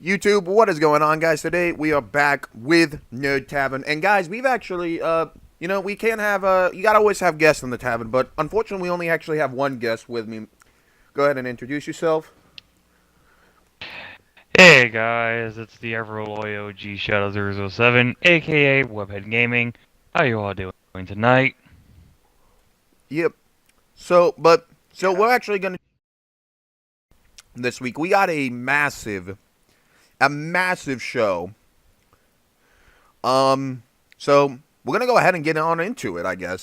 YouTube, what is going on, guys? Today we are back with Nerd Tavern, and guys, we've actually, we can't have, you gotta always have guests in the tavern, but unfortunately, we only actually have one guest with me. Go ahead and introduce yourself. Hey guys, it's the ever loyal G Shadow 007, aka Webhead Gaming. How you all doing tonight? Yep. So Yeah. we're actually gonna this week. We got a massive show. So we're gonna go ahead and get on into it, I guess.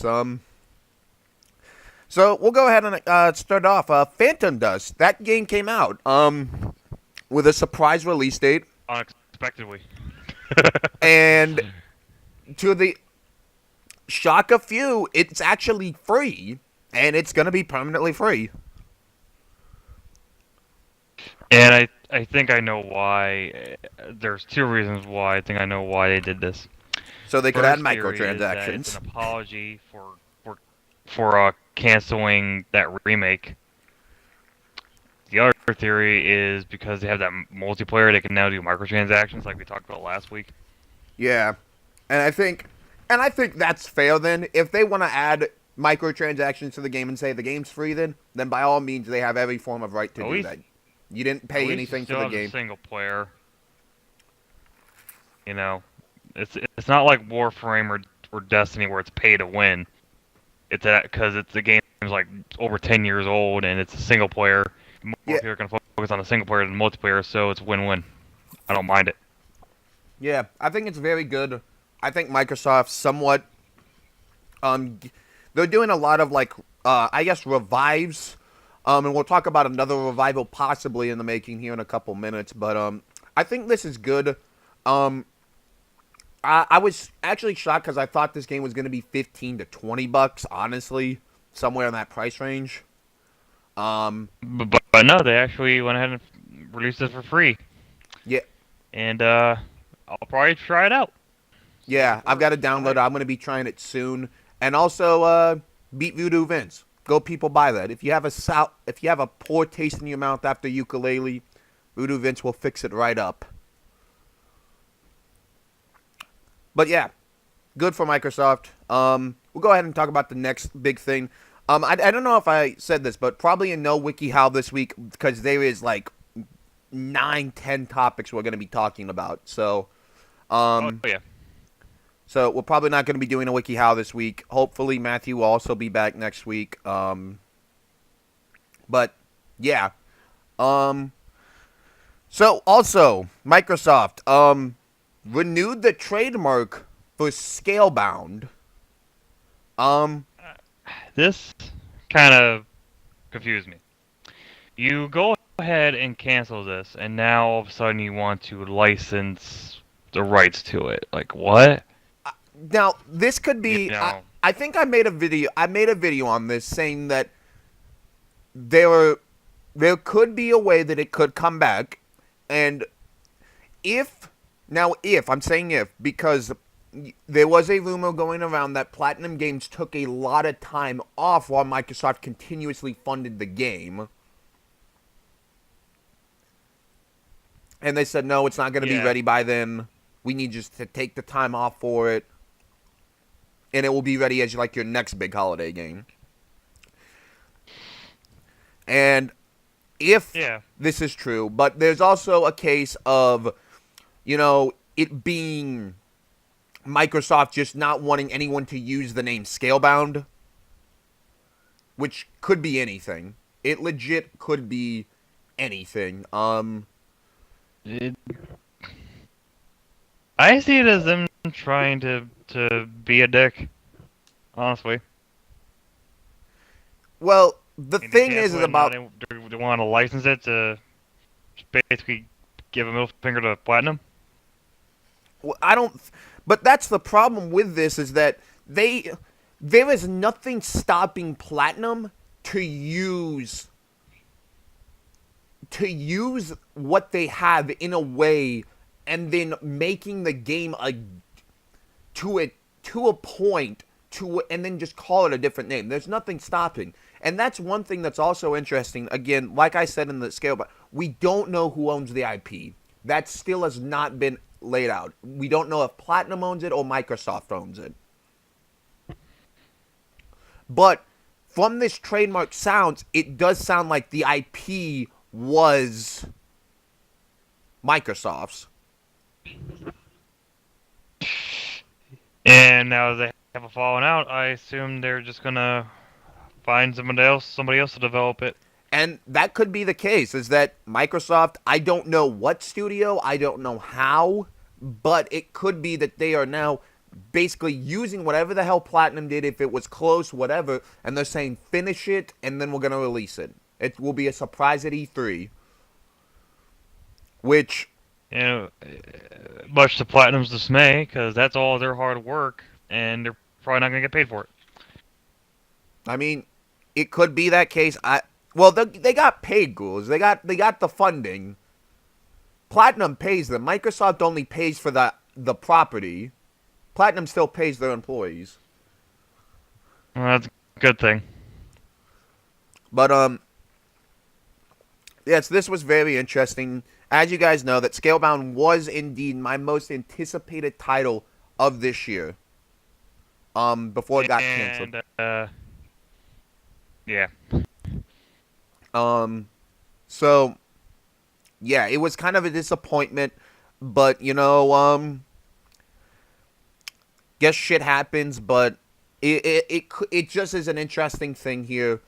So we'll go ahead and start off. Phantom Dust. That game came out. With a surprise release date, Unexpectedly. and to the shock of few, it's actually free, and it's gonna be permanently free. And I think I know why. There's two reasons why I think I know why they did this. So they could add First theory is that it's microtransactions. an apology for canceling that remake. The other theory is because they have that multiplayer, they can now do microtransactions like we talked about last week. Yeah, and I think that's fair. Then, if they want to add microtransactions to the game and say the game's free, then by all means they have every form of right to At do least, that. You didn't at pay least anything you for still the have the game. single player. You know, it's not like Warframe or Destiny where it's pay to win. It's that because it's the game's like over 10 years old and it's a single player. More Yeah, people can focus on the single player than the multiplayer, so it's win-win. I don't mind it. yeah, I think it's very good. I think Microsoft somewhat they're doing a lot of like I guess revives, and we'll talk about another revival possibly in the making here in a couple minutes. But I think this is good. Um, I was actually shocked because I thought this game was going to be $15 to $20, honestly, somewhere in that price range. But no, they actually went ahead and released it for free, Yeah, and I'll probably try it out. See if yeah, it I've got to works. I download it. might. I'm going to be trying it soon, and also beat Voodoo Vince. Go people buy that. If you have a poor taste in your mouth after ukulele, Voodoo Vince will fix it right up. But yeah, good for Microsoft. We'll go ahead and talk about the next big thing. I don't know if I said this, but probably in no WikiHow this week because there is like 9, 10 topics we're going to be talking about. Oh Um, yeah. so we're probably not going to be doing a WikiHow this week. Hopefully Matthew will also be back next week. But yeah. Um, so also Microsoft renewed the trademark for Scalebound. Um, This kind of confused me. You go ahead and cancel this, and now all of a sudden you want to license the rights to it. Like what? Now this could You be. I, know, I think I made a video. I made a video on this saying that there there could be a way that it could come back, and if I'm saying if because there was a rumor going around that Platinum Games took a lot of time off while Microsoft continuously funded the game. And they said, no, it's not going to be yeah. ready by then. We need just to take the time off for it. And it will be ready as like your next big holiday game. And if Yeah. this is true, but there's also a case of, it being Microsoft just not wanting anyone to use the name Scalebound, which could be anything. It legit could be anything. It, I see it as them trying to be a dick. Honestly. Well, the And they thing is cancel it, and now about they want to license it to basically give a middle finger to Platinum. well, I don't. But that's the problem with this is that there is nothing stopping Platinum to use what they have in a way, and then making the game to a point and then just call it a different name. There's nothing stopping. And that's one thing that's also interesting. Again, like I said in the scale, but we don't know who owns the IP. That still has not been laid out. We don't know if Platinum owns it or Microsoft owns it. But from this trademark sounds, it does sound like the IP was Microsoft's. And now they have a falling out. I assume they're just gonna find somebody else to develop it. And that could be the case, is that Microsoft, I don't know what studio, I don't know how, but it could be that they are now basically using whatever the hell Platinum did, if it was close, whatever, and they're saying finish it, and then we're going to release it. It will be a surprise at E3. Which, Much to Platinum's dismay, because that's all their hard work, and they're probably not going to get paid for it. I mean, it could be that case. Well, they got paid, ghouls. They got the funding. Platinum pays them. Microsoft only pays for the property. Platinum still pays their employees. Well, that's a good thing. But yes, this was very interesting. As you guys know, that Scalebound was indeed my most anticipated title of this year. Before it got canceled. Yeah. So, yeah, it was kind of a disappointment, but, guess shit happens, but it just is an interesting thing here,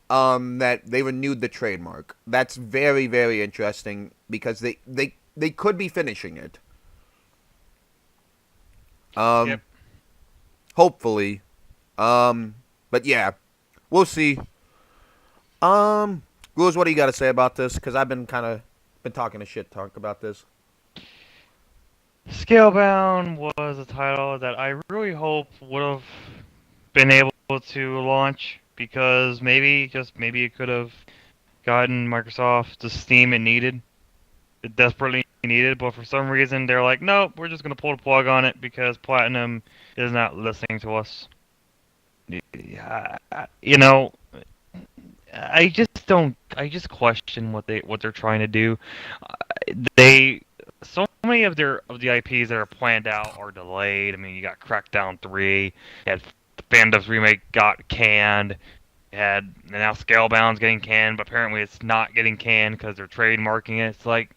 that they renewed the trademark. That's very, very interesting, because they could be finishing it. Yep. Hopefully. But yeah, we'll see. Ghouls, what do you got to say about this? Because I've been talking a shit talk about this. Scalebound was a title that I really hope would have been able to launch, because maybe it could have gotten Microsoft the steam it needed. It desperately needed, but for some reason they're like, nope, we're just going to pull the plug on it because Platinum is not listening to us. I just question what they're trying to do. So many of the IPs that are planned out are delayed. I mean, you got Crackdown 3, you had the Phantom's remake got canned, and now Scalebound's getting canned, but apparently it's not getting canned because they're trademarking it. It's like,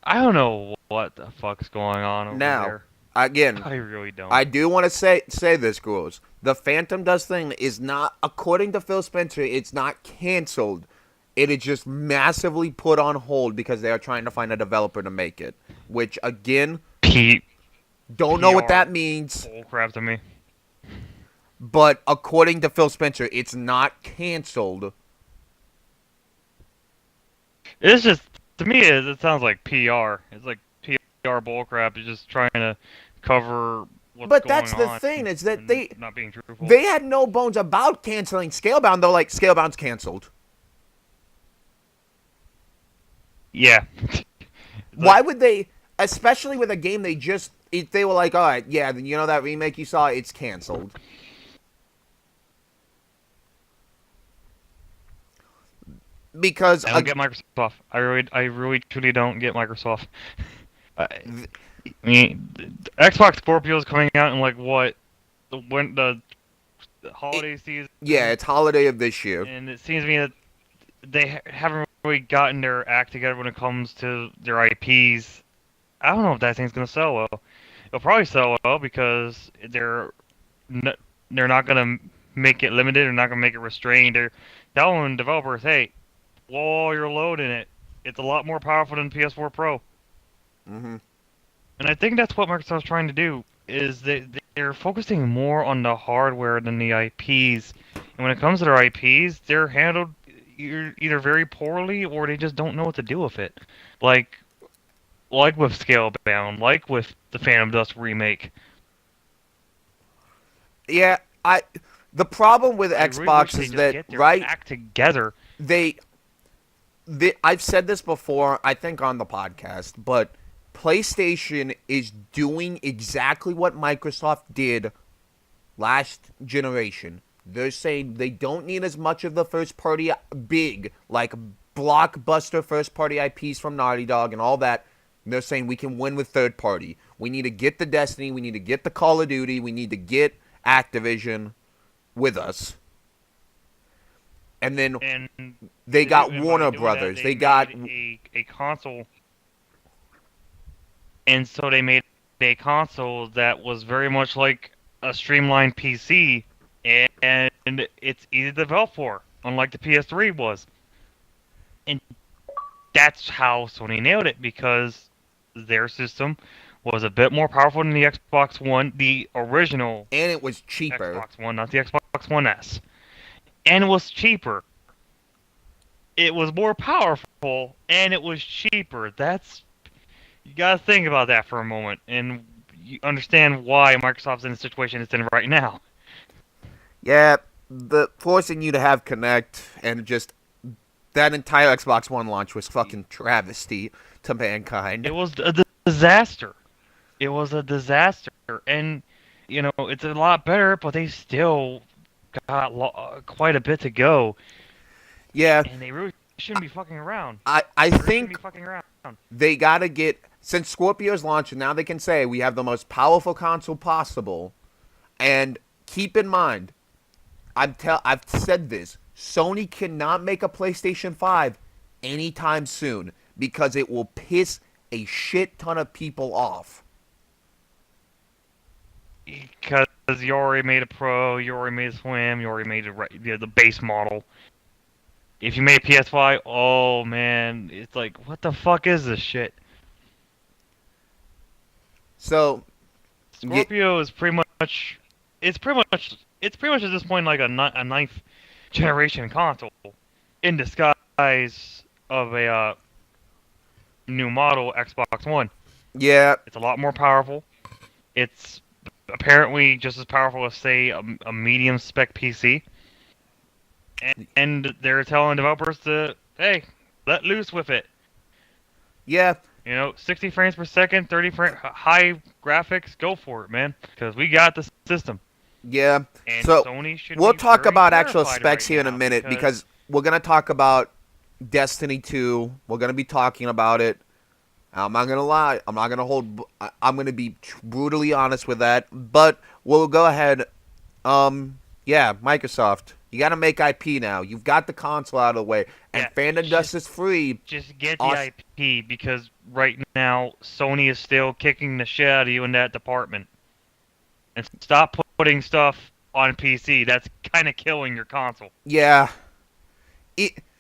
I don't know what the fuck's going on over there. Again, I really don't. I do want to say this, ghouls. The Phantom Dust thing is not, according to Phil Spencer, it's not canceled. It is just massively put on hold because they are trying to find a developer to make it. Which, again, don't know what that means. Bullcrap to me. But according to Phil Spencer, it's not canceled. It's just, to me, it sounds like PR. It's like PR bullcrap. It's just trying to cover what's going on. But that's the thing, is that they not being truthful. They had no bones about canceling Scalebound. They're like, Scalebound's canceled. Yeah. Why would they, especially with a game they were like, all right, yeah, you know that remake you saw, it's canceled. Because I don't get Microsoft. I really truly don't get Microsoft. I mean, Xbox Scorpio is coming out in like what, the holiday season. Yeah, it's holiday of this year, and it seems to me that they haven't really gotten their act together when it comes to their IPs. I don't know if that thing's gonna sell well. It'll probably sell well because they're not gonna make it limited. They're not gonna make it restrained. They're telling developers, hey, while you're loading it, it's a lot more powerful than PS4 Pro. Mm-hmm. And I think that's what Microsoft's trying to do, is they're focusing more on the hardware than the IPs. And when it comes to their IPs, they're handled either very poorly or they just don't know what to do with it. Like with Scalebound, like with the Phantom Dust remake. Yeah, the problem with Xbox is that, right? Act together. I've said this before, I think on the podcast, but PlayStation is doing exactly what Microsoft did last generation. They're saying they don't need as much of the big, like blockbuster first-party IPs from Naughty Dog and all that. They're saying we can win with third party. We need to get the Destiny. We need to get the Call of Duty. We need to get Activision with us. And then And they got and by Warner doing that, Brothers. they They got made a console, and so they made a console that was very much like a streamlined PC, and it's easy to develop for, unlike the PS3 was. And that's how Sony nailed it, because their system was a bit more powerful than the Xbox One, the original and it was cheaper. Xbox One, not the Xbox One S. And it was cheaper. It was more powerful, and it was cheaper. You gotta think about that for a moment, and you understand why Microsoft's in the situation it's in right now. Yeah, the forcing you to have Kinect and just that entire Xbox One launch was fucking travesty to mankind. It was a disaster. It was a disaster, and it's a lot better, but they still got quite a bit to go, Yeah, and they really shouldn't be fucking around. I They really shouldn't think be fucking around. they gotta get, since Scorpio's launching, now they can say we have the most powerful console possible. And keep in mind, I've said this, Sony cannot make a PlayStation 5 anytime soon because it will piss a shit ton of people off. Because you already made a Pro, you already made a Slim, you already made the base model. If you made a PS5, oh man, it's like, what the fuck is this shit? So, Scorpio is pretty much, it's pretty much at this point like a ninth generation console in disguise of a new model Xbox One. yeah, It's a lot more powerful. It's apparently just as powerful as, say, a medium spec PC. And they're telling developers to, hey, let loose with it. yeah, 60 frames per second, 30 high graphics, go for it, man. Because we got the system. yeah. And So, Sony should we'll be talk very about actual terrified specs right here in a now, minute because we're going to talk about Destiny 2. We're going to be talking about it. I'm not going to lie. I'm going to be brutally honest with that. But we'll go ahead. Yeah, Microsoft. You got to make IP now. You've got the console out of the way. And Yeah, Fandom Dust is free. just get the IP, because right now Sony is still kicking the shit out of you in that department. And stop putting stuff on PC. That's kind of killing your console. Yeah.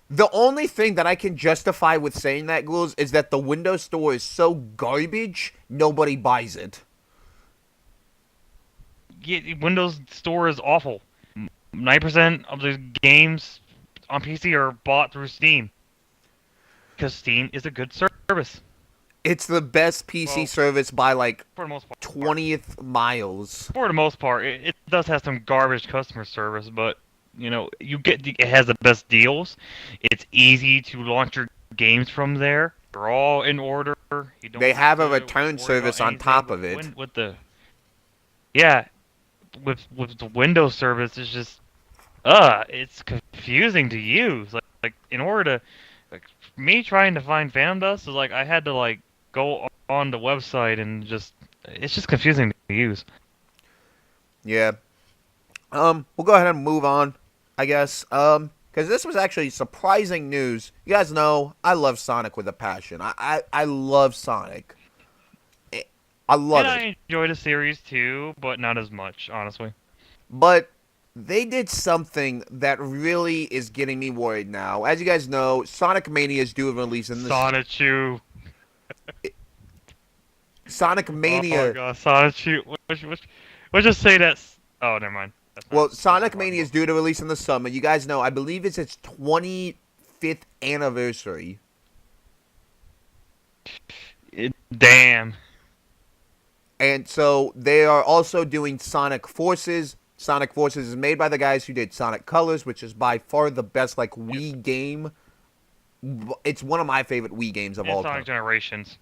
The only thing that I can justify with saying that, Ghouls, is that the Windows Store is so garbage, nobody buys it. Windows Store is awful. 90% of the games on PC are bought through Steam. Because Steam is a good service. It's the best PC service by like For the most part. 20th miles. For the most part, it does have some garbage customer service, but it has the best deals. It's easy to launch your games from there. They're all in order. They have a return service on top of it. With the Windows service, it's just it's confusing to use. Like in order to, me trying to find Phantom Dust is like I had to go on the website and it's just confusing to use. Yeah. We'll go ahead and move on, I guess. Because this was actually surprising news. You guys know I love Sonic with a passion. I love Sonic. I love it. I enjoy the series too, but not as much, honestly. But they did something that really is getting me worried now. As you guys know, Sonic Mania is due to release in this. Sonichu. Sonic Mania. Oh my god, Sonichu. We'll just say that's. Oh, never mind. Well, Sonic Mania is due to release in the summer. You guys know, I believe it's its 25th anniversary. Damn. And so they are also doing Sonic Forces. Sonic Forces is made by the guys who did Sonic Colors, which is by far the best Wii game. It's one of my favorite Wii games of all time. Sonic Generations.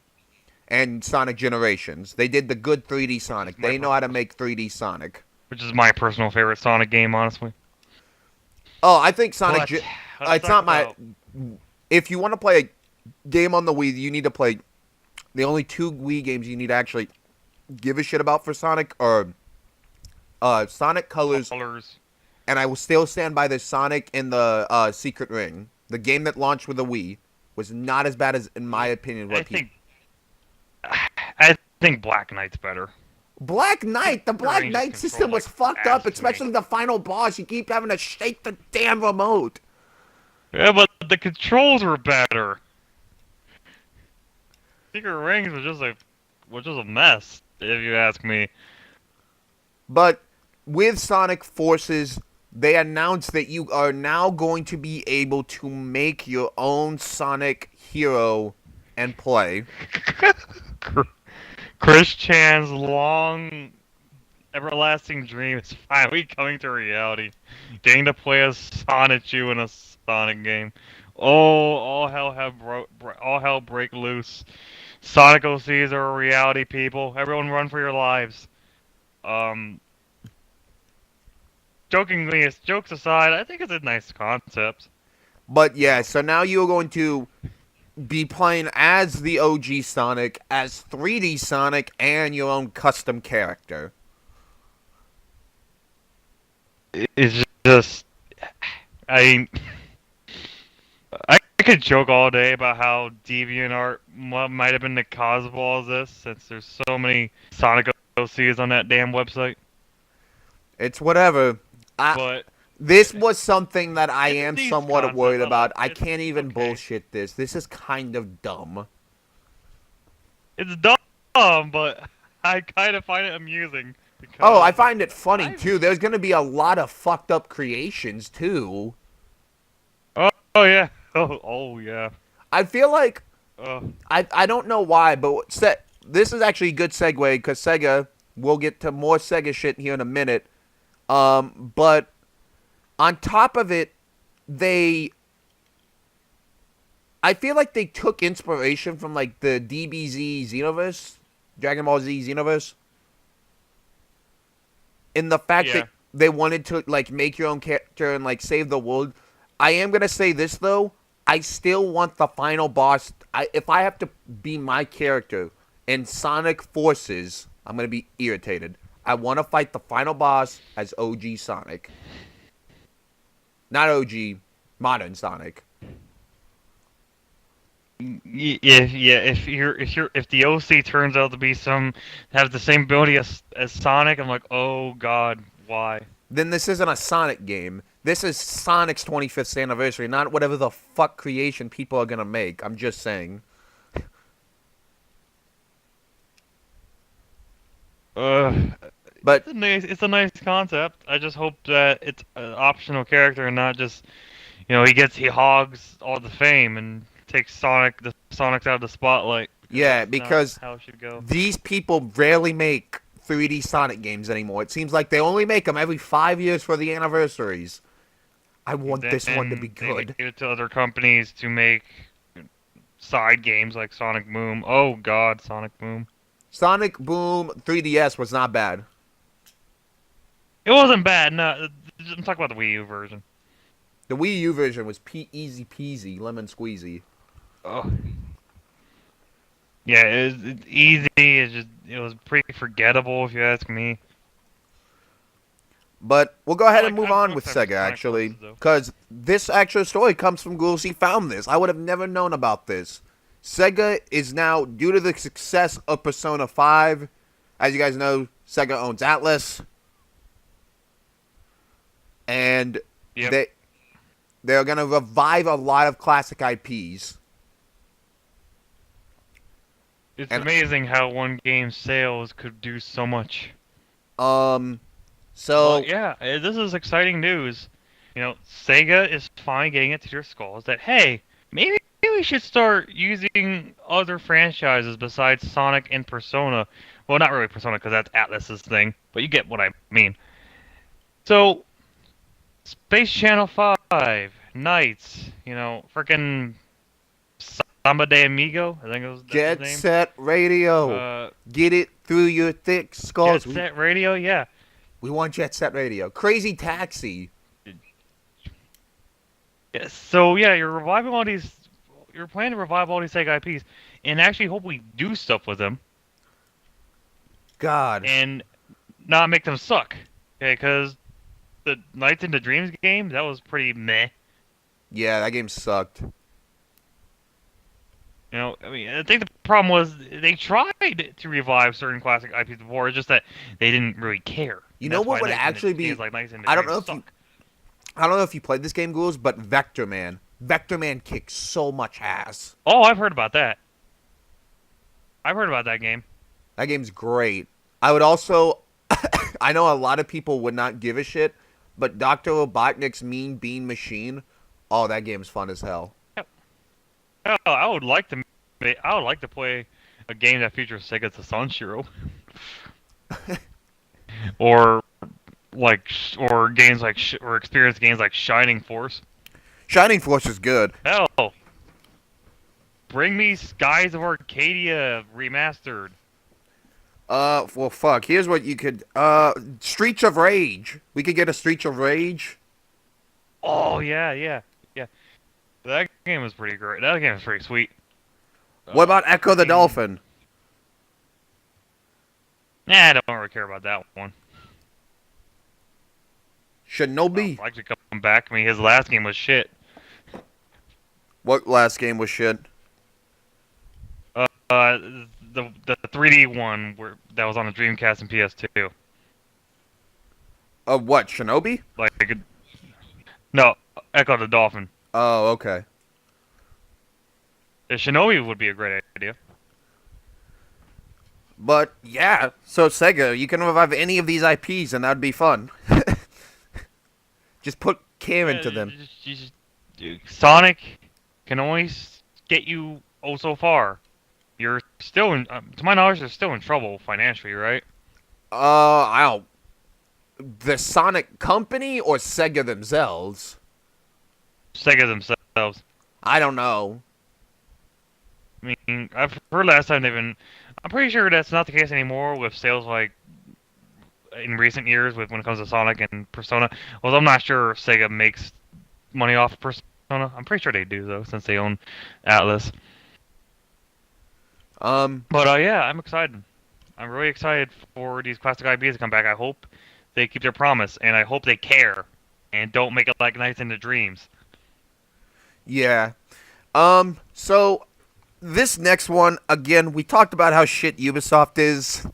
And Sonic Generations. They did the good 3D Sonic. They know how to make 3D Sonic. Which is my personal favorite Sonic game, honestly. Oh, I think Sonic... it's not my... If you want to play a game on the Wii, you need to play The only two Wii games you need to actually give a shit about for Sonic are Sonic Colors, Colors. and I will still stand by this Sonic and the Secret Ring. The game that launched with the Wii was not as bad as, in my opinion, I what people. think I think Black Knight's better. Black Knight, the Black Range is Knight system controlled was like fucked ass up, to me. especially the final boss. You keep having to shake the damn remote. Yeah, but the controls were better. Secret Rings was just a mess, if you ask me. But with Sonic Forces, they announced that you are now going to be able to make your own Sonic hero and play. Chris Chan's long, everlasting dream is finally coming to reality. Getting to play as Sonichu in a Sonic game. Oh, all hell break loose. Sonic OCs are a reality, people. Everyone run for your lives. Um, jokes aside, I think it's a nice concept. But yeah, so now you're going to be playing as the OG Sonic, as 3D Sonic, and your own custom character. It's just, I mean, I could joke all day about how DeviantArt might have been the cause of all of this, since there's so many Sonic OCs on that damn website. It's whatever. But This was something that I it's a am decent somewhat concept. worried about. I It's can't even okay. bullshit this. This is kind of dumb. It's dumb, but I kind of find it amusing. Because Oh, I find it funny I've- too. There's gonna be a lot of fucked up creations too. Oh yeah. Oh yeah. I feel like Uh, I don't know why, but this is actually a good segue because Sega. We'll get to more Sega shit here in a minute. But on top of it, I feel like they took inspiration from like the DBZ Xenoverse, Dragon Ball Z Xenoverse, in the fact Yeah. that they wanted to like make your own character and like save the world. I am gonna say this though. I still want the final boss. If I have to be my character in Sonic Forces, I'm gonna be irritated. I want to fight the final boss as OG Sonic, not OG modern Sonic. if the OC turns out to be have the same ability as Sonic, I'm like, oh god, why? Then this isn't a Sonic game. This is Sonic's 25th anniversary, not whatever the fuck creation people are gonna make. I'm just saying. But It's a nice concept. I just hope that it's an optional character and not just, he hogs all the fame and takes the Sonics out of the spotlight. yeah, That's not because how it should go. these people rarely make 3D Sonic games anymore. It seems like they only make them every 5 years for the anniversaries. I want this one to be They good. give it to other companies to make side games like Sonic Boom. Oh god, Sonic Boom. Sonic Boom 3DS was not bad. It wasn't bad. No, I'm talking about the Wii U version. The Wii U version was easy peasy, lemon squeezy. Oh. Yeah, it's easy. It was pretty forgettable, if you ask me. But we'll go ahead and Like, move I'm on with excited for Sega, Sonic actually. Forces, though. Because this actual story comes from Goolsey found this. I would have never known about this. Sega is now, due to the success of Persona 5, as you guys know, Sega owns Atlas. And Yep. they're going to revive a lot of classic IPs. It's and- amazing how one game's sales could do so much. So... Well, yeah, this is exciting news. Sega is finally getting it to their skulls that, hey, maybe we should start using other franchises besides Sonic and Persona. Well, not really Persona, because that's Atlas's thing, but you get what I mean. So, Space Channel 5, Knights, frickin' Samba de Amigo, I think that's Jet his name. Set Radio. Get it through your thick Jet skulls. Set Radio, yeah. We want Jet Set Radio. Crazy Taxi. Yeah, so yeah, you're planning to revive all these Sega IPs. and actually hope we do stuff with them God. and not make them suck. Okay, because the Nights into Dreams game, that was pretty meh. Yeah, that game sucked. You know, I mean, I think the problem was they tried to revive certain classic IPs before. It's just that they didn't really care, You and know that's what why would actually games be? like Nights into I don't Dreams know if you. suck. I don't know if you played this game, Ghouls, but Vector Man. Vector Man kicks so much ass. Oh, I've heard about that. I've heard about that game. That game's great. I would also. I know a lot of people would not give a shit, but Dr. Robotnik's Mean Bean Machine. Oh, that game's fun as hell. Hell, I would like to. I would like to play a game that features Sega Sanshiro, or or games like or experience games like Shining Force. Shining Force is good. Hell, bring me Skies of Arcadia remastered. Well, fuck. Here's what you could. Streets of Rage. We could get a Streets of Rage. Oh yeah. That game was pretty great. That game was pretty sweet. What about Echo the Dolphin? Nah, I don't really care about that one. Shinobi. I'd like to come back. I mean, his last game was shit. What last game was shit? The 3D one that was on the Dreamcast and PS2. What? Shinobi? Like, no, Echo the Dolphin. Oh, okay. Shinobi would be a great idea. But yeah, so Sega, you can revive any of these IPs, and that'd be fun. Just put care into them. Sonic can only get you oh so far. You're still in, to my knowledge, they're still in trouble financially, right? I don't. The Sonic Company or Sega themselves? Sega themselves. I don't know. I mean, I've heard last time they've been. I'm pretty sure that's not the case anymore with sales like in recent years with when it comes to Sonic and Persona. Well, I'm not sure if Sega makes money off of Persona. I'm pretty sure they do though, since they own Atlas. But yeah, I'm excited. I'm really excited for these classic IPs to come back. I hope they keep their promise, and I hope they care and don't make it like Nights into Dreams. Yeah. So this next one, again, we talked about how shit Ubisoft is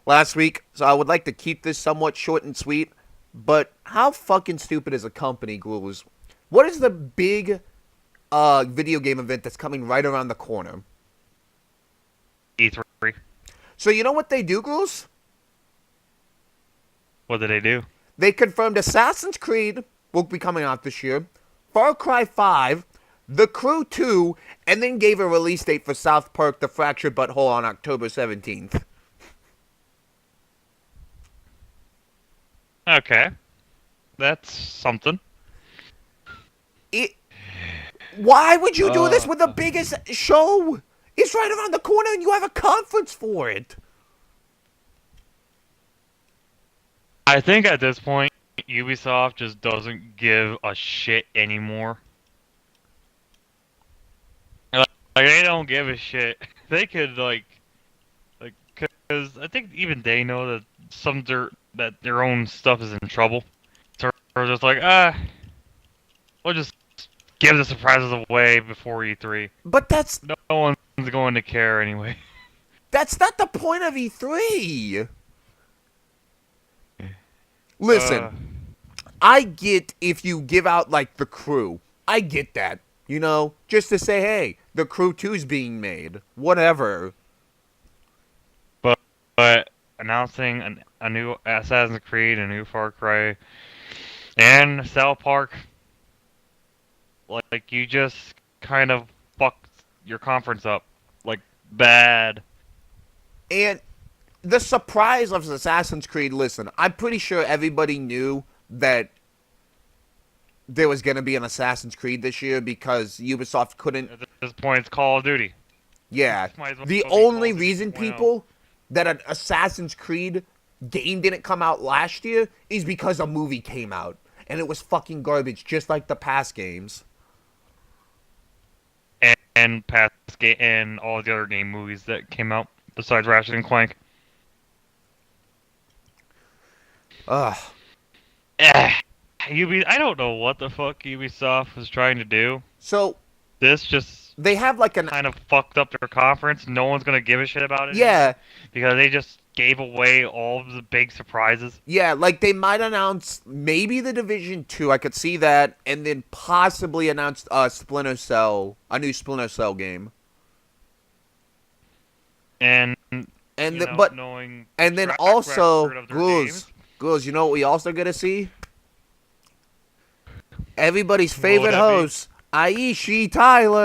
last week, so I would like to keep this somewhat short and sweet. But how fucking stupid is a company, Ghouls? What is the big video game event that's coming right around the corner? E3. So you know what they do, Ghouls? What did they do? They confirmed Assassin's Creed will be coming out this year, Far Cry 5, The Crew 2, and then gave a release date for South Park: The Fractured But Whole on October 17th. Okay. That's something. Why would you do this with the biggest show? It's right around the corner and you have a conference for it. I think at this point, Ubisoft just doesn't give a shit anymore. Like they don't give a shit. They could because I think even they know that that their own stuff is in trouble. So they're just like, we'll just give the surprises away before E3. But No one's going to care anyway. that's not the point of E3. Listen, I get if you give out like The Crew. I get that. You know, just to say, hey, The Crew 2's being made. Whatever. But announcing a new Assassin's Creed, a new Far Cry, and South Park, like you just kind of fucked your conference up, like bad. And the surprise of Assassin's Creed, listen, I'm pretty sure everybody knew that there was going to be an Assassin's Creed this year because Ubisoft couldn't. At this point, it's Call of Duty. Yeah. Might as well The be Call only of Duty reason 2.0. people that an Assassin's Creed game didn't come out last year is because a movie came out. And it was fucking garbage, just like the past games. past and all the other game movies that came out besides Ratchet and Clank. Ugh. I don't know what the fuck Ubisoft was trying to do. So This just they have like an kind of fucked up their conference. No one's gonna give a shit about it yeah. anymore because they just gave away all of the big surprises. Yeah, like they might announce maybe the Division 2, I could see that, and then possibly announce Splinter Cell, a new Splinter Cell game. And But knowing and then track also record of their games, Ghouls, you know what we also get to see? Everybody's what would favorite that be? host, Aishi Tyler.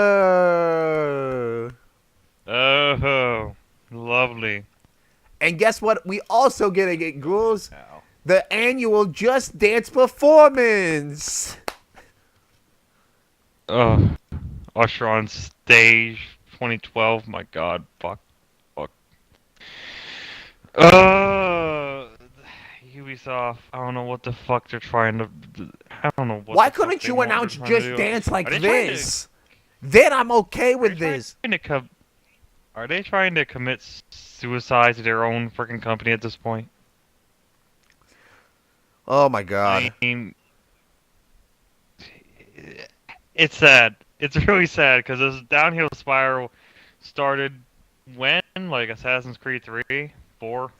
Oh, lovely. And guess what? We also get to get Ghouls, Ow. the annual Just Dance performance. Oh, Usher on Stage 2012. My God, fuck. Ubisoft. I don't know what the fuck they're trying to. I don't know what. Why the fuck couldn't they you want announce they're trying to Just do. Dance like Are they trying to- this? Then I'm okay Are with they this. Are they trying to commit suicide to their own freaking company at this point? Oh my god. I mean, it's sad. It's really sad because this downhill spiral started when, like Assassin's Creed 3, 4,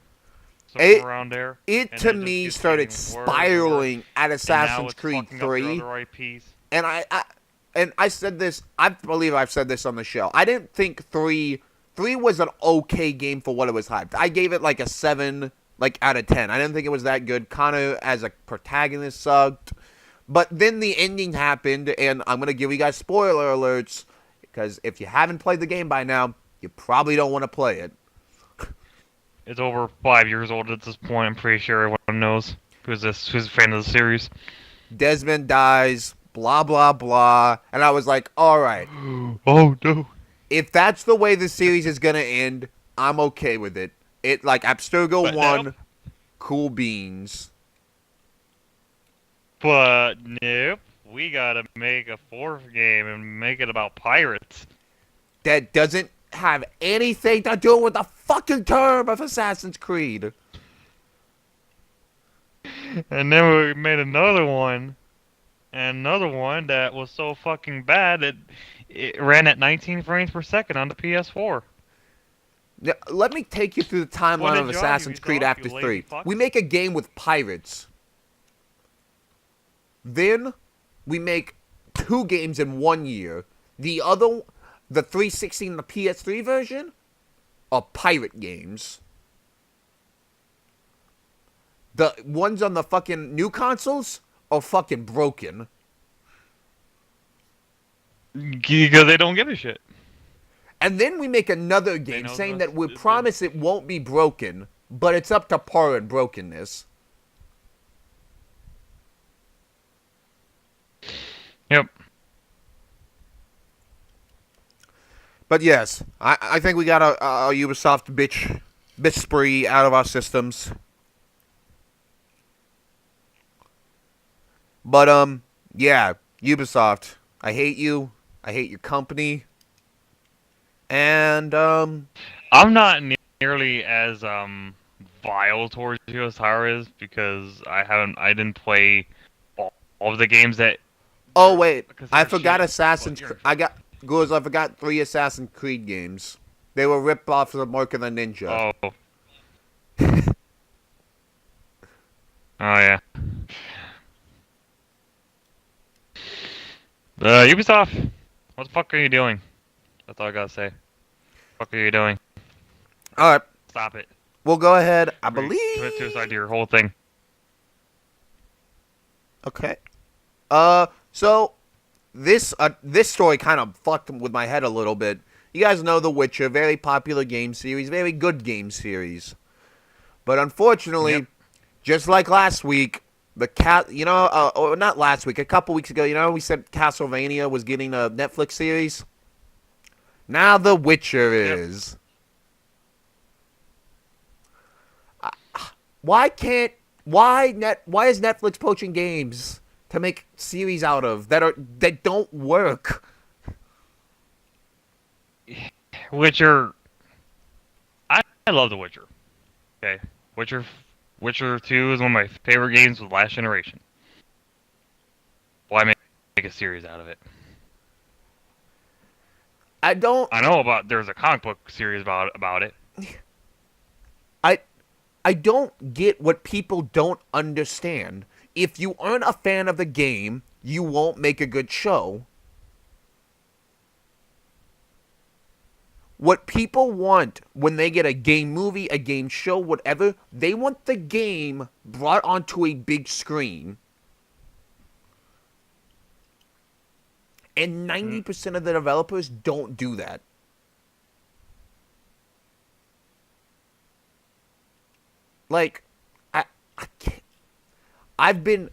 something It around there. it And to it just me keeps started getting worse and worse, spiraling at and now Assassin's it's Creed fucking up their 3, other IPs. and I said this. I believe I've said this on the show. I didn't think 3 was an okay game for what it was hyped. I gave it like a 7, like out of 10. I didn't think it was that good. Connor as a protagonist sucked. But then the ending happened, and I'm going to give you guys spoiler alerts, because if you haven't played the game by now, you probably don't want to play it. It's over 5 years old at this point. I'm pretty sure everyone knows who's a fan of the series. Desmond dies, blah, blah, blah. And I was like, all right, Oh no! if that's the way the series is going to end, I'm okay with it. It, like, Abstergo But won, nope. cool beans. But nope, we gotta make a 4th game and make it about pirates. That doesn't have anything to do with the fucking term of Assassin's Creed. And then we made another one, and another one that was so fucking bad that it ran at 19 frames per second on the PS4. Now, let me take you through the timeline What of did you Assassin's do, Creed you after lazy 3. fucks? We make a game with pirates. Then we make 2 games in 1 year. The 360 and the PS3 version, are pirate games. The ones on the fucking new consoles are fucking broken. Because they don't give a shit. And then we make another game know saying that's- that we promise it won't be broken, but it's up to par in brokenness. Yep. But yes, I think we got a Ubisoft bitch spree out of our systems. But yeah, Ubisoft, I hate you. I hate your company. And I'm not nearly as vile towards you as Tyra is because I didn't play all of the games that. oh wait, because I they're forgot shit, Assassin's. but you're- I forgot 3 Assassin's Creed games. They were ripped off of Mark of the Ninja. Oh. Oh yeah. Ubisoft, what the fuck are you doing? That's all I gotta say. What the fuck are you doing? All right, Stop it. we'll go ahead. I Commit believe. suicide to your whole thing. Okay. So this story kind of fucked with my head a little bit. You guys know The Witcher, very popular game series, very good game series. But unfortunately, Yep. just like last week, or not last week, a couple weeks ago, we said Castlevania was getting a Netflix series. Now The Witcher Yep. is. Why is Netflix poaching games to make series out of that don't work? Witcher. I love The Witcher. Okay, Witcher 2 is one of my favorite games with last generation. Why make a series out of it? I don't. I know there's a comic book series about it. I I don't get what people don't understand. If you aren't a fan of the game, you won't make a good show. What people want when they get a game movie, a game show, whatever, they want the game brought onto a big screen. And 90% of the developers don't do that. Like, I can't. I've been.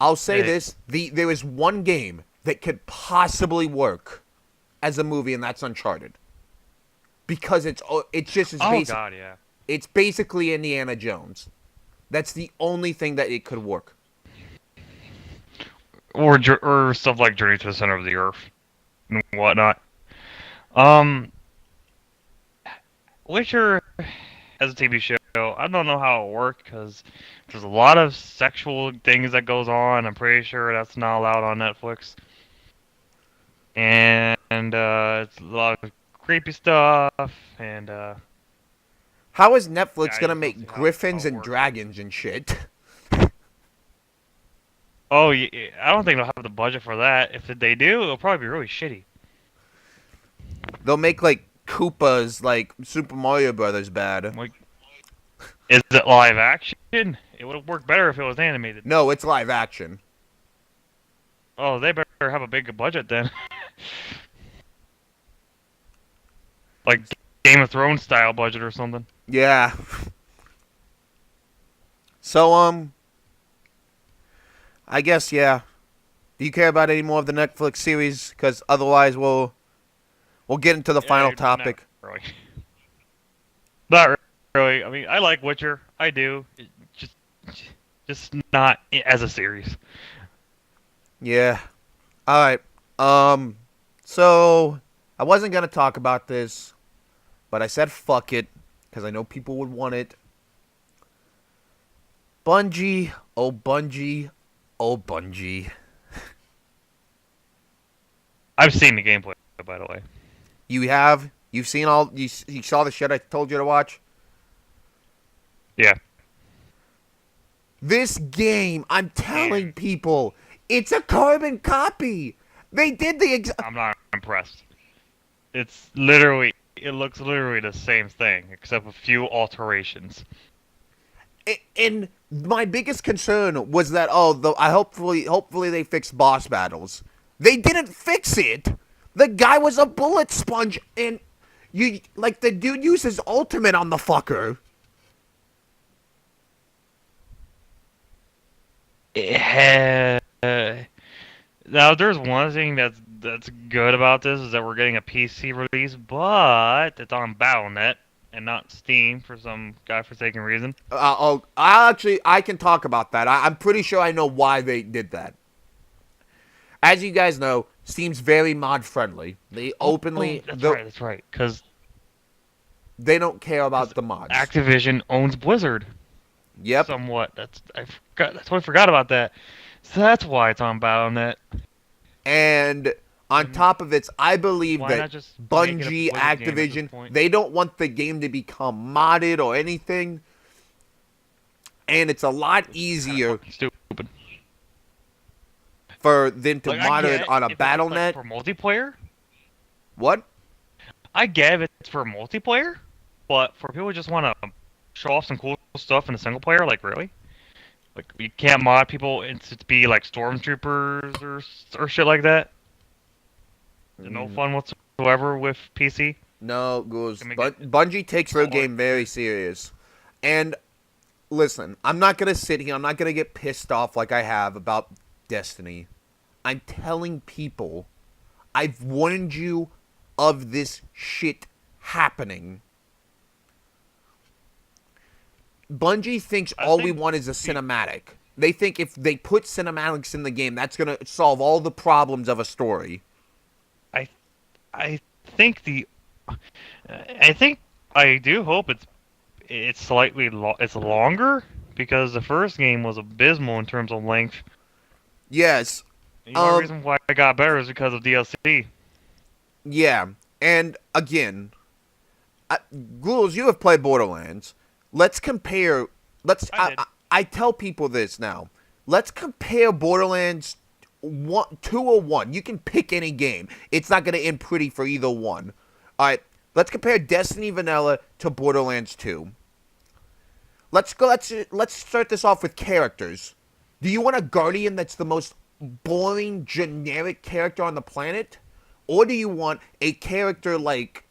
I'll say Hey. this: there is one game that could possibly work as a movie, and that's Uncharted, because it's just as Oh basic. God, yeah. It's basically Indiana Jones. That's the only thing that it could work. Or stuff like Journey to the Center of the Earth and whatnot. Um, Witcher as a TV show, I don't know how it worked because there's a lot of sexual things that goes on. I'm pretty sure that's not allowed on Netflix, and it's a lot of creepy stuff. And How is Netflix I gonna just don't make see griffins how it and works. dragons and shit? Oh, yeah, I don't think they'll have the budget for that. If they do, it'll probably be really shitty. They'll make like Koopas, like Super Mario Brothers, bad. Like, is it live action? It would have worked better if it was animated. No, it's live action. Oh, they better have a big budget then. Like Game of Thrones style budget or something. Yeah. So I guess yeah. Do you care about any more of the Netflix series? Because otherwise, we'll get into the final Yeah, topic. Not really. Not really. I mean, I like Witcher. I do. Just not as a series. Yeah. All right. So I wasn't gonna talk about this, but I said fuck it because I know people would want it. Bungie, oh Bungie, oh Bungie. I've seen the gameplay, by the way. You've seen all you saw the shit I told you to watch. Yeah. This game, I'm telling people, it's a carbon copy. They did the I'm not impressed. It looks literally the same thing, except a few alterations. and my biggest concern was that I hopefully they fixed boss battles. They didn't fix it. The guy was a bullet sponge, and the dude uses ultimate on the fucker. Now, there's one thing that's good about this is that we're getting a PC release, but it's on Battle.net and not Steam for some godforsaken reason. I can talk about that. I'm pretty sure I know why they did that. As you guys know, Steam's very mod friendly. They openly, That's right. Because they don't care about the mods. Activision owns Blizzard. Yep. Somewhat. That's why I forgot about that. So that's why it's on Battle.net. And on top of it, I believe Why not that just make it a Bungie, Blizzard game at this Activision, point? they don't want the game to become modded or anything. And it's a lot easier Stupid. for them to Like, mod it on a if it's, Battle.net. for multiplayer. What? I get if it's for multiplayer, but for people who just want to show off some cool stuff in a single player, like really, like you can't mod people to be like stormtroopers or shit like that. No fun whatsoever with PC. No, Goose. Can we Bungie takes their Or- game very serious. And listen, I'm not going to sit here. I'm not going to get pissed off like I have about Destiny. I'm telling people, I've warned you of this shit happening. Bungie thinks all we want is a cinematic. They think if they put cinematics in the game, that's going to solve all the problems of a story. I think the I think I do hope it's slightly it's longer because the first game was abysmal in terms of length. Yes. The only Um. reason why it got better is because of DLC. Yeah. And again, Ghouls, you have played Borderlands. Let's compare. Let's. I did. I tell people this now. Let's compare Borderlands 2 or 1. You can pick any game. It's not going to end pretty for either one. All right. Let's compare Destiny Vanilla to Borderlands 2. Let's go. Let's start this off with characters. Do you want a Guardian that's the most boring, generic character on the planet, or do you want a character like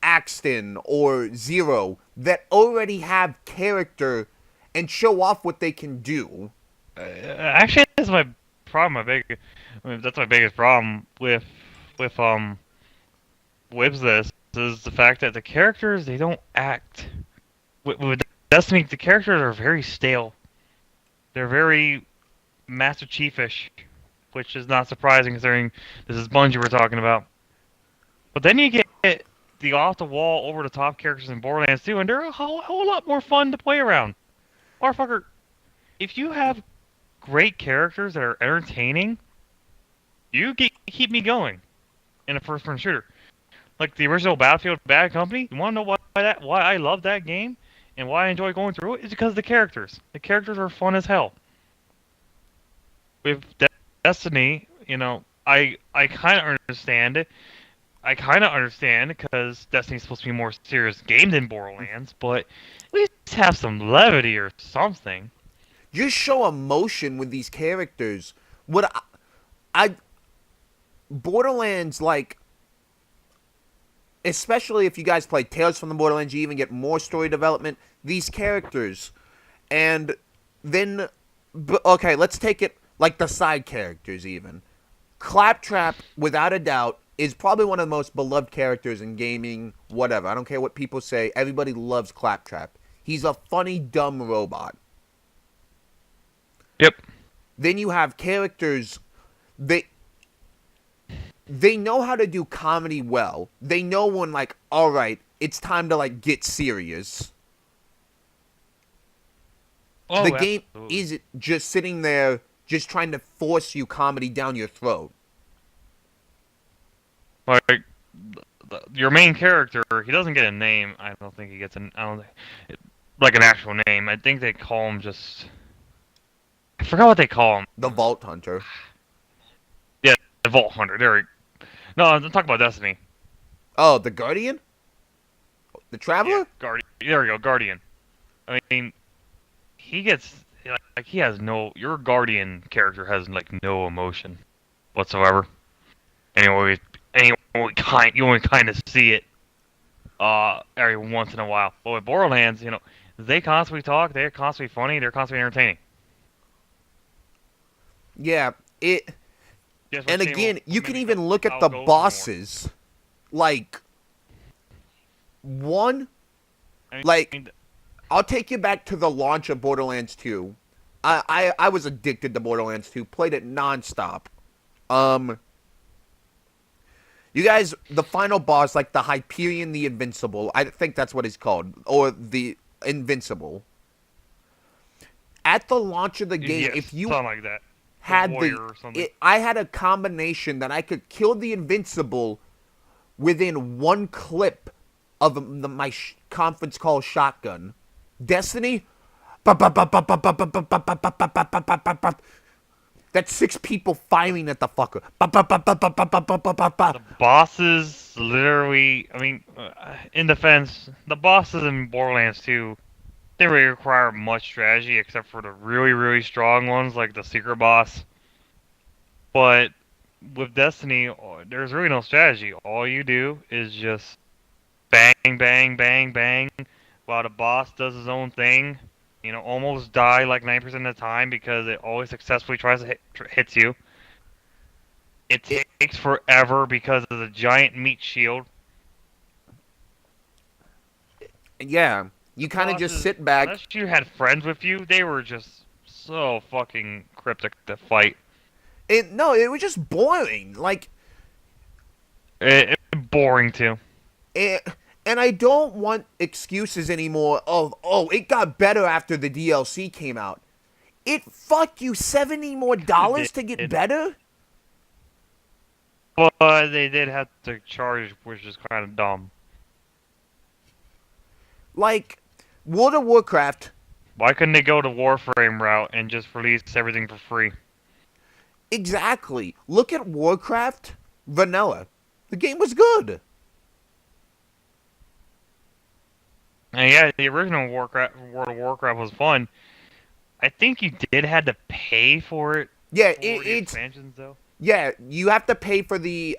Axton or Zero that already have character and show off what they can do? Actually, that's my problem. That's my biggest problem with with this is the fact that the characters they don't act. With Destiny, the characters are very stale. They're very Master Chiefish, which is not surprising considering this is Bungie we're talking about. But then you get the off the wall, over the top characters in Borderlands 2, and they're a whole lot more fun to play around. Motherfucker, if you have great characters that are entertaining, keep me going in a first-person shooter. Like the original Battlefield Bad Company. You want to know why I love that game and why I enjoy going through it? It's because of the characters. The characters are fun as hell. With Destiny, I kind of understand it. I kind of understand because Destiny's supposed to be a more serious game than Borderlands, but at least have some levity or something. Just show emotion with these characters. What I Borderlands, like, especially if you guys play Tales from the Borderlands, you even get more story development. These characters, and then okay, let's take it like the side characters even. Claptrap, without a doubt, is probably one of the most beloved characters in gaming, whatever. I don't care what people say. Everybody loves Claptrap. He's a funny, dumb robot. Yep. Then you have characters, they know how to do comedy well. They know when, like, all right, it's time to, like, get serious. Oh, The game absolutely. isn't just sitting there just trying to force you comedy down your throat. Like your main character, he doesn't get a name. I don't think he gets an. I don't think, like an actual name. I think they call him just. I forgot what they call him. The Vault Hunter. Yeah, the Vault Hunter. No, I'm talking about Destiny. Oh, the Guardian? The Yeah, Traveler? Guardian. There we go, Guardian. I mean, he gets like he has no. Your Guardian character has like no emotion whatsoever. Anyway, you only kind of see it every once in a while. But with Borderlands, they constantly talk. They're constantly funny. They're constantly entertaining. Yeah, it. Guess And which game again, you will can maybe even look at I'll the go for more. bosses. Like, one, I like, mean, I'll take you back to the launch of Borderlands 2. I was addicted to Borderlands 2, played it nonstop. You guys, the final boss, like the Hyperion the Invincible, I think that's what he's called, or the Invincible. At the launch of the game, yes, if you something like that. The had warrior or something. I had a combination that I could kill the Invincible within one clip of my conference call shotgun. Destiny, that's 6 people firing at the fucker. The bosses, literally. I mean, in defense, the bosses in Borderlands 2 didn't really require much strategy except for the really, really strong ones like the secret boss. But with Destiny, there's really no strategy. All you do is just bang, bang, bang, bang, while the boss does his own thing. Almost die like 90% of the time because it always successfully tries to hits you. It takes forever because of the giant meat shield. Yeah, you kind of just Bosses, sit back. unless you had friends with you, they were just so fucking cryptic to fight. No, it was just boring. Like, Boring too. And, and I don't want excuses anymore of, oh, it got better after the DLC came out. It fucked you $70 more to get Did. better? But they did have to charge, which is kind of dumb. Like, World of Warcraft. Why couldn't they go the Warframe route and just release everything for free? Exactly. Look at Warcraft Vanilla. The game was good. And yeah, the original World of Warcraft was fun. I think you did have to pay for it. Yeah, For the it's expansions though. yeah. You have to pay for the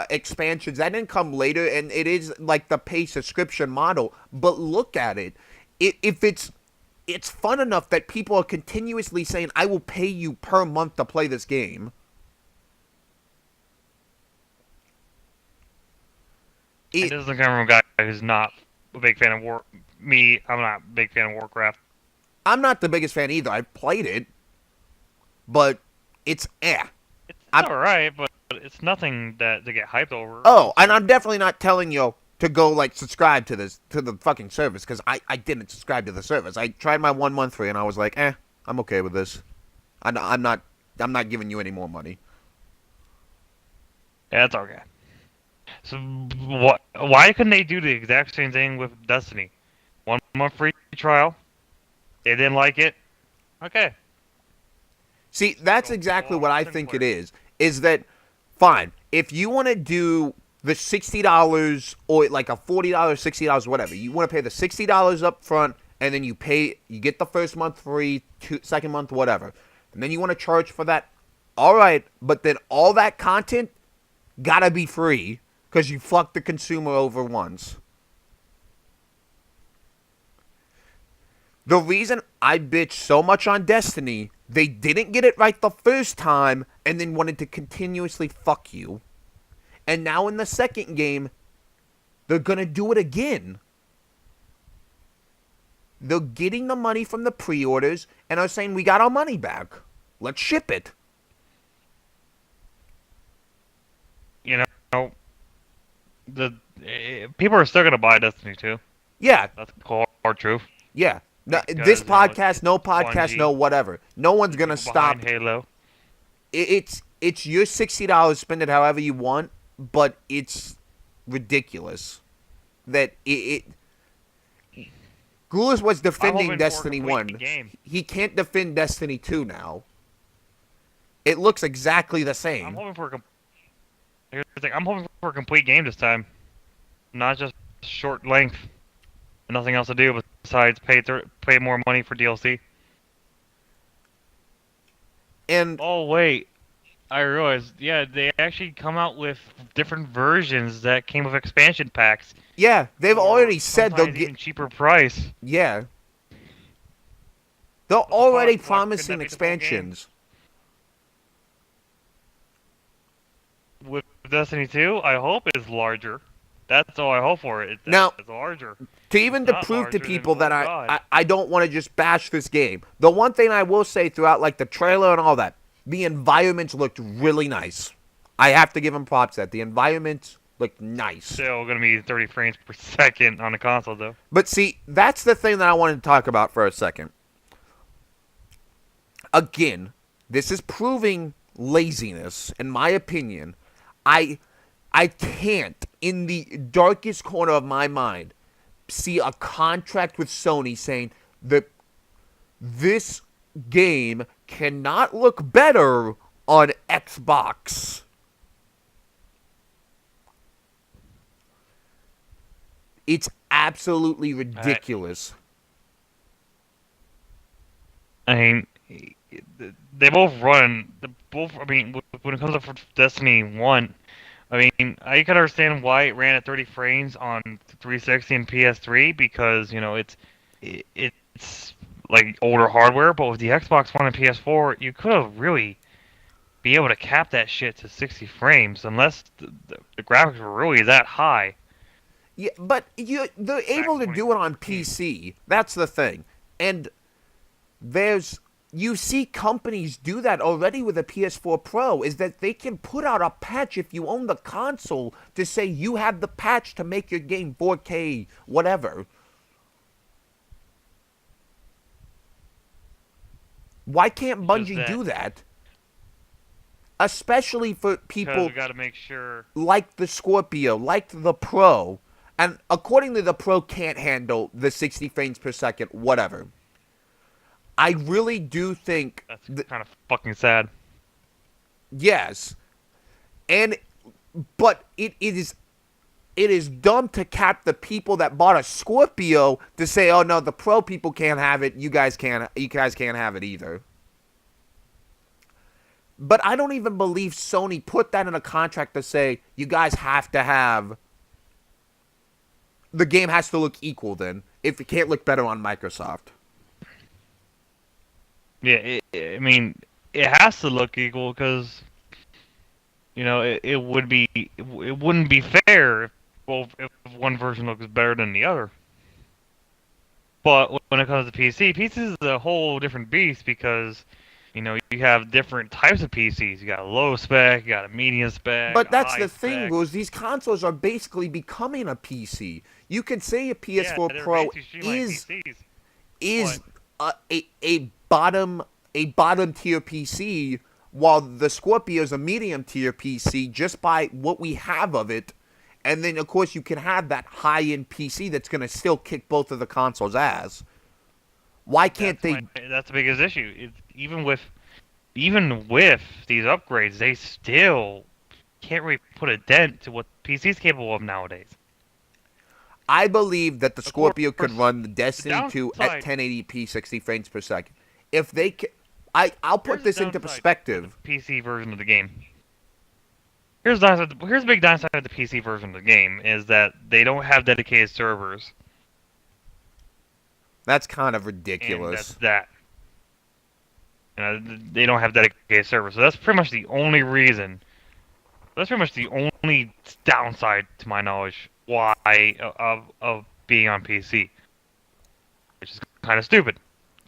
expansions. That didn't come later, and it is like the pay subscription model. But look at it. If it's fun enough that people are continuously saying, "I will pay you per month to play this game." And this is coming from a guy who's not a big fan of I'm not a big fan of Warcraft. I'm not the biggest fan either. I've played it, but it's It's alright, but it's nothing to get hyped over. Oh, and I'm definitely not telling you to go like subscribe to the fucking service because I didn't subscribe to the service. I tried my 1 month free and I was like, I'm okay with this. I'm not giving you any more money. Yeah, it's okay. So what? Why couldn't they do the exact same thing with Destiny? 1 month free trial. They didn't like it. Okay. See, that's exactly what I think it is. Is that fine? If you want to do the $60 or like a $40, $60, whatever, you want to pay the $60 up front, and then you get the first month free, second month, whatever, and then you want to charge for that. All right, but then all that content gotta be free because you fucked the consumer over once. The reason I bitched so much on Destiny, they didn't get it right the first time and then wanted to continuously fuck you. And now in the second game, they're going to do it again. They're getting the money from the pre-orders and are saying, we got our money back. Let's ship it. You know, people are still gonna buy Destiny 2. Yeah. That's the hard truth. Yeah. No, Because, this you know, podcast, no podcast, Bungie, no whatever. No one's going to stop. Halo. It's your $60. Spend it however you want, but it's ridiculous that Goulas was defending Destiny 1. He can't defend Destiny 2 now. It looks exactly the same. I'm hoping for a complete game this time, not just short length and nothing else to do besides pay more money for DLC. And oh wait, I realized, yeah, they actually come out with different versions that came with expansion packs. Yeah, they've already said they'll get cheaper price. Yeah, they're already promising expansions. With Destiny 2, I hope it's larger. That's all I hope for it. Now, it's larger. To prove to people that I don't want to just bash this game. The one thing I will say throughout like the trailer and all that, the environments looked really nice. I have to give them props that the environments looked nice. Still going to be 30 frames per second on the console though. But see, that's the thing that I wanted to talk about for a second. Again, this is proving laziness, in my opinion. I can't, in the darkest corner of my mind, see a contract with Sony saying that this game cannot look better on Xbox. It's absolutely ridiculous. I mean, they both run. I mean, when it comes to Destiny 1, I mean, I can understand why it ran at 30 frames on 360 and PS3 because, you know, it's like older hardware, but with the Xbox One and PS4, you could have really be able to cap that shit to 60 frames unless the graphics were really that high. Yeah, but they're able to do it on PC. That's the thing. And there's you see companies do that already with a PS4 Pro, is that they can put out a patch if you own the console to say you have the patch to make your game 4K, whatever. Why can't It's just Bungie that do that? Especially for because people we got to make sure. like the Scorpio, like the Pro. And according to the Pro, can't handle the 60 frames per second, whatever. I really do think That's kind of fucking sad. yes. And but it is dumb to cap the people that bought a Scorpio to say, "Oh no, the Pro people can't have it. You guys can't have it either." But I don't even believe Sony put that in a contract to say you guys have to have the game has to look equal then if it can't look better on Microsoft. Yeah, I mean, it has to look equal because it wouldn't be fair if one version looks better than the other. But when it comes to PC is a whole different beast because you have different types of PCs. You got a low spec, you got a medium spec, But a that's high the thing, spec. was these consoles are basically becoming a PC. You could say a Yeah, PS4 they're Pro basically streamlined is PCs. is But a bottom tier PC, while the Scorpio is a medium tier PC just by what we have of it. And then of course you can have that high end PC that's gonna still kick both of the consoles' ass. Why can't they? that's the biggest issue. Even with these upgrades, they still can't really put a dent to what PC's capable of nowadays. I believe that the Of Scorpio could course, run the the Destiny 2 at downside 1080p 60 frames per second. If they can, I'll put here's the this into downside to the perspective. PC version of the game. Here's the big downside of the PC version of the game is that they don't have dedicated servers, That's kind of and that's ridiculous. that. They don't have dedicated servers, so that's pretty much the only reason. That's pretty much the only downside, to my knowledge, why of being on PC, which is kind of stupid.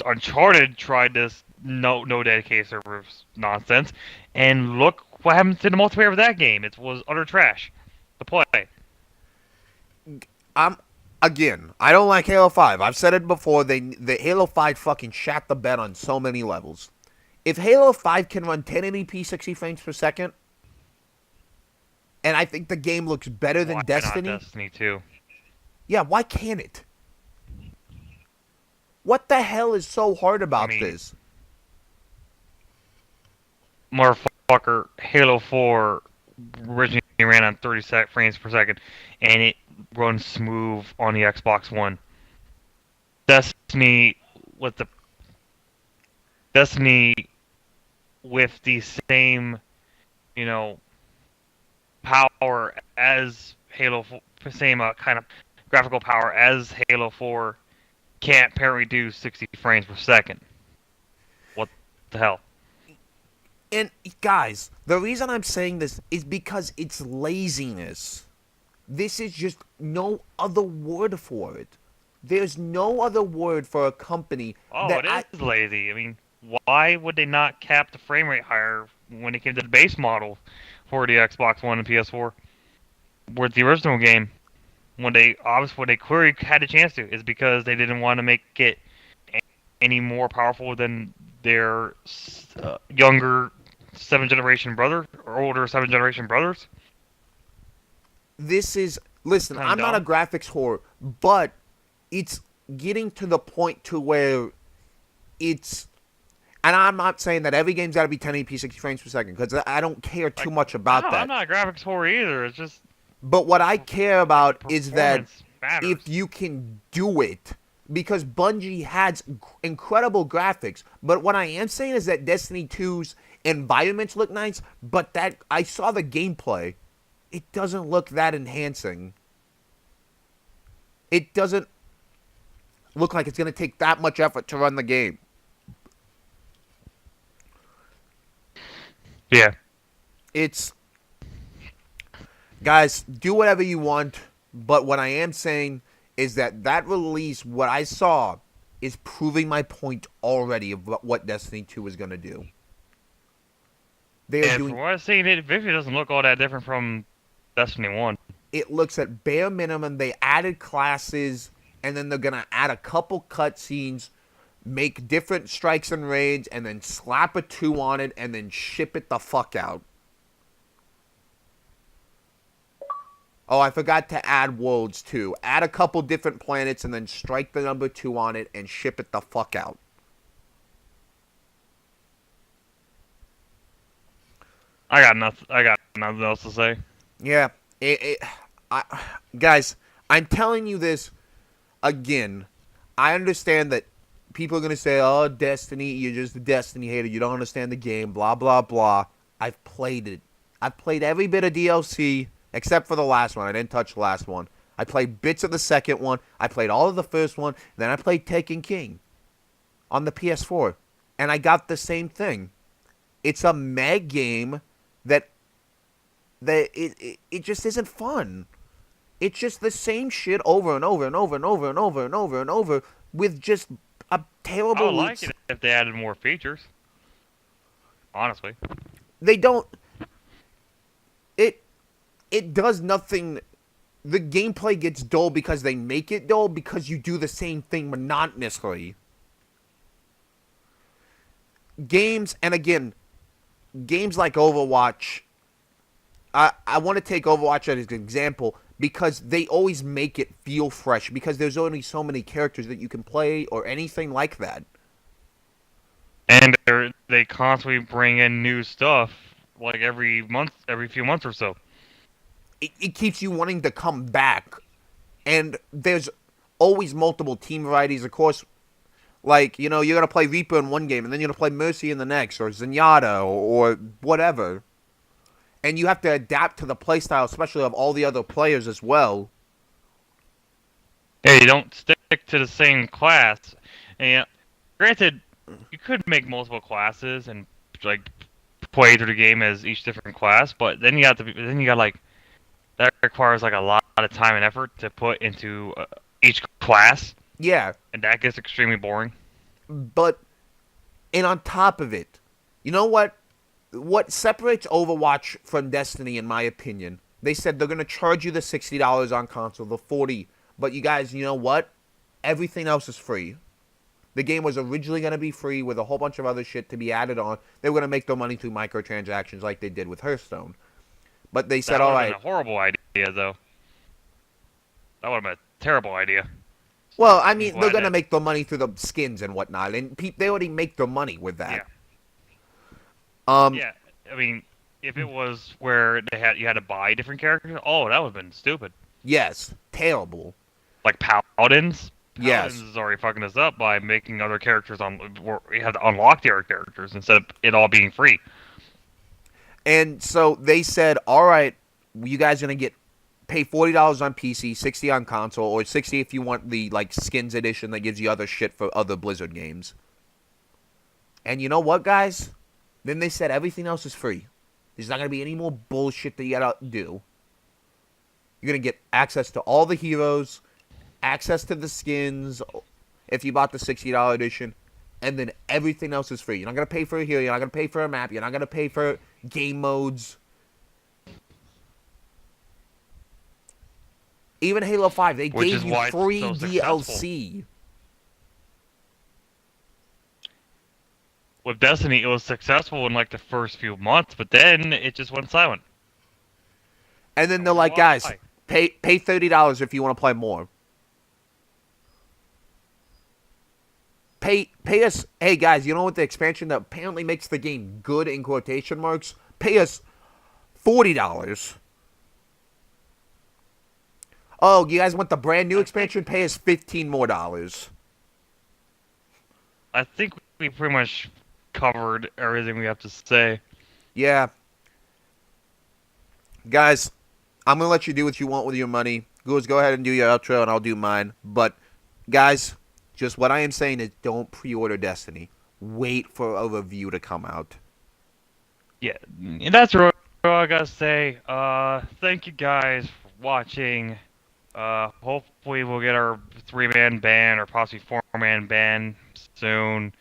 Uncharted tried this no dedicated servers nonsense, and look what happened to the multiplayer of that game. It was utter trash to play. I'm Again, I don't like Halo 5. I've said it before. The Halo 5 fucking shat the bed on so many levels. If Halo 5 can run 1080p 60 frames per second, and I think the game looks better than Why Destiny, not Destiny 2? yeah, why can't it? What the hell is so hard about mean, this? Motherfucker, Halo 4 originally ran on 30 frames per second, and it runs smooth on the Xbox One. Destiny with the Destiny with the same, you know, power as Halo 4, same kind of graphical power as Halo 4, can't apparently do 60 frames per second. What the hell? And guys, the reason I'm saying this is because it's laziness. This is just no other word for it. There's no other word for a company Oh, that it is lazy. I mean, why would they not cap the frame rate higher when it came to the base model for the Xbox One and PS4? With the original game, when they clearly had a chance to, is because they didn't want to make it any more powerful than their younger seventh generation brother or older seventh generation brothers. this is listen, Kind of I'm not a dumb. graphics whore, but it's getting to the point to where it's and I'm not saying that every game's got to be 1080p 60 frames per second because I don't care too Like, much no, about I'm that. not a graphics whore either. It's just But what I care about is that performance matters. if you can do it, because Bungie has incredible graphics. But what I am saying is that Destiny 2's environments look nice, but that I saw the gameplay. It doesn't look that enhancing. It doesn't look like it's going to take that much effort to run the game. Yeah. It's guys, do whatever you want, but what I am saying is that release, what I saw, is proving my point already of what Destiny 2 is going to do. They are And from doing. what I've seen, it visually doesn't look all that different from Destiny 1. It looks at bare minimum. They added classes, and then they're going to add a couple cutscenes, make different strikes and raids, and then slap a 2 on it, and then ship it the fuck out. Oh, I forgot to add worlds too. Add a couple different planets and then strike the number 2 on it and ship it the fuck out. I got nothing. I got nothing else to say. Yeah, guys, I'm telling you this again. I understand that people are gonna say, "Oh, Destiny, you're just a Destiny hater. You don't understand the game." Blah blah blah. I've played it. I've played every bit of DLC except for the last one. I didn't touch the last one. I played bits of the second one. I played all of the first one. Then I played Taken King on the PS4, and I got the same thing. It's a meh game that it just isn't fun. It's just the same shit over and over and over and over and over and over and over with just a terrible. I would like it if they added more features. Honestly, they don't. It does nothing. The gameplay gets dull because they make it dull because you do the same thing monotonously. Games, and again, games like Overwatch, I want to take Overwatch as an example because they always make it feel fresh because there's only so many characters that you can play or anything like that. and they constantly bring in new stuff like every month, every few months or so. It keeps you wanting to come back. And there's always multiple team varieties, of course. Like, you're going to play Reaper in one game, and then you're going to play Mercy in the next, or Zenyatta, or whatever. And you have to adapt to the playstyle, especially of all the other players as well. Yeah, you don't stick to the same class. And granted, you could make multiple classes and like play through the game as each different class, but then you got like that requires like a lot of time and effort to put into each class. Yeah. And that gets extremely boring. But, and on top of it, you know what? What separates Overwatch from Destiny, in my opinion, they said they're going to charge you the $60 on console, the $40. But you guys, you know what? Everything else is free. The game was originally going to be free with a whole bunch of other shit to be added on. They were going to make their money through microtransactions like they did with Hearthstone. But they said, all right. That would have been a horrible idea, though. That would have been a terrible idea. Well, I mean, they're going to make their money through the skins and whatnot. And they already make their money with that. Yeah. Yeah, I mean, if it was where you had to buy different characters, that would have been stupid. Yes. Terrible. Like Paladins? Yes. Paladins is already fucking us up by making other characters you have to unlock the other characters instead of it all being free. And so they said, all right, you guys are going to pay $40 on PC, $60 on console, or $60 if you want the like skins edition that gives you other shit for other Blizzard games. And you know what, guys? Then they said everything else is free. There's not going to be any more bullshit that you got to do. You're going to get access to all the heroes, access to the skins if you bought the $60 edition, and then everything else is free. You're not going to pay for a hero, you're not going to pay for a map, you're not going to pay for game modes. Even Halo 5, they gave you free DLC. With Destiny, it was successful in like the first few months, but then it just went silent. And then they're like, guys, pay $30 if you want to play more. Pay us, hey guys, you know what, the expansion that apparently makes the game good in quotation marks? Pay us $40. Oh, you guys want the brand new expansion? Pay us $15 more. I think we pretty much covered everything we have to say. Yeah. Guys, I'm going to let you do what you want with your money. Goose, go ahead and do your outro and I'll do mine. But, guys, just what I am saying is don't pre-order Destiny. Wait for a review to come out. Yeah, and that's what I gotta say. Thank you guys for watching. Hopefully we'll get our 3-man ban or possibly 4-man 4-man band soon,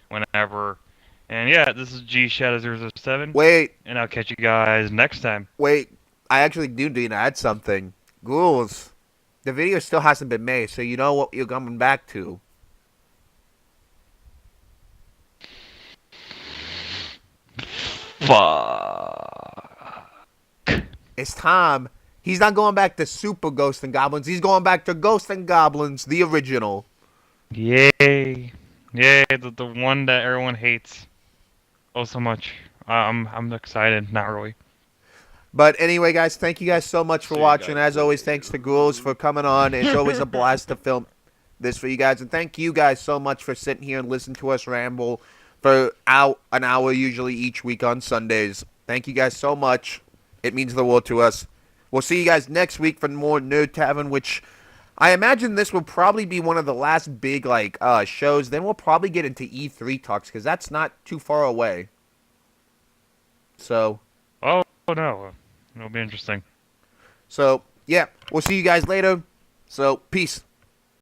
whenever. And yeah, this is G Shadow 007, Wait, and I'll catch you guys next time. wait. I actually do need to add something. Ghouls. The video still hasn't been made, so you know what you're coming back to. Fuck. It's time. He's not going back to Super Ghosts and Goblins. He's going back to Ghosts and Goblins, the original. Yay. Yay, the one that everyone hates. Oh, so much. I'm excited. Not really. But anyway, guys, thank you guys so much for watching. As always, thanks to Ghouls for coming on. It's always a blast to film this for you guys. And thank you guys so much for sitting here and listening to us ramble for an hour usually each week on Sundays. Thank you guys so much. It means the world to us. We'll see you guys next week for more Nerd Tavern, which I imagine this will probably be one of the last big shows. Then we'll probably get into E3 talks because that's not too far away. So. Oh, no. It'll be interesting. So, yeah, we'll see you guys later. So, peace.